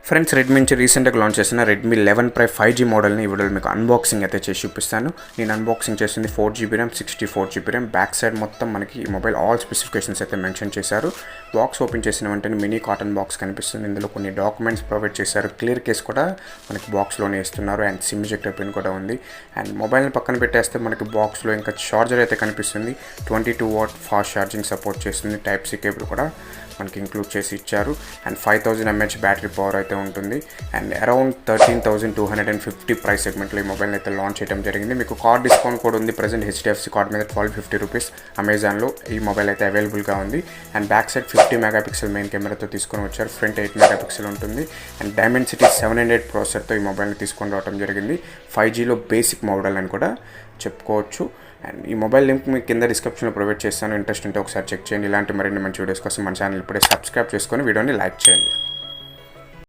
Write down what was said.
Friends, Redmi నుంచి రీసెంట్గా launch చేసిన రెడ్మీ 11 Pro 5G మోడల్ని ఈ వీడియోలో మీకు అన్బాక్సింగ్ అయితే చేసి చూపిస్తాను. నేను అన్బాక్సింగ్ చేసింది 4GB RAM 64GB RAM. Back side మొత్తం మనకి ఈ మొబైల్ ఆల్ స్పెసిఫికేషన్స్ అయితే మెన్షన్ చేశారు. బాక్స్ ఓపెన్ చేసిన వెంటనే మినీ కాటన్ బాక్స్ కనిపిస్తుంది. ఇందులో కొన్ని డాక్యుమెంట్స్ ప్రొవైడ్ చేశారు. క్లియర్ కేస్ కూడా మనకి బాక్స్లోనే ఇస్తున్నారు అండ్ సిమ్ ఎజెక్టర్ పిన్ కూడా ఉంది. అండ్ మొబైల్ని పక్కన పెట్టేస్తే మనకి బాక్స్లో ఇంకా చార్జర్ అయితే కనిపిస్తుంది. 22W ఫాస్ట్ ఛార్జింగ్ సపోర్ట్ చేస్తుంది. టైప్ సి కేబుల్ కూడా మనకి ఇంక్లూడ్ చేసి ఇచ్చారు. అండ్ 5000 mAh బ్యాటరీ పవర్ అయితే ఉంటుంది. అండ్ అరౌండ్ 13,250 ప్రైస్ సెగ్మెంట్లో ఈ మొబైల్ అయితే లాంచ్ చేయడం జరిగింది. మీకు కార్డ్ డిస్కౌంట్ కూడా ఉంది. ప్రజెంట్ హెచ్డిఎఫ్సి కార్డ్ మీద 1250 రూపీస్ అమెజాన్లో ఈ మొబైల్ అయితే అవైలబుల్గా ఉంది. And back side 50 megapixel main కెమెరాతో తీసుకొని వచ్చారు. ఫ్రంట్ 8 మెగాపిక్సెల్ ఉంటుంది. అండ్ డైమెన్సిటీ 700 ప్రాసెసర్తో ఈ మొబైల్ని తీసుకొని రావడం జరిగింది. 5Gలో బేసిక్ మోడల్ అని కూడా చెప్పుకోవచ్చు. అండ్ ఈ మొబైల్ లింక్ మీకు కింద డిస్క్రిప్షన్లో ప్రొవైడ్ చేస్తాను. ఇంట్రెస్ట్ ఉంటే ఒకసారి చెక్ చేయండి. ఇలాంటి మరిన్ని మంచి వీడియోస్ కోసం మన ఛానల్ ఇప్పుడే సబ్స్క్రైబ్ చేసుకొని వీడియోని లైక్ చేయండి.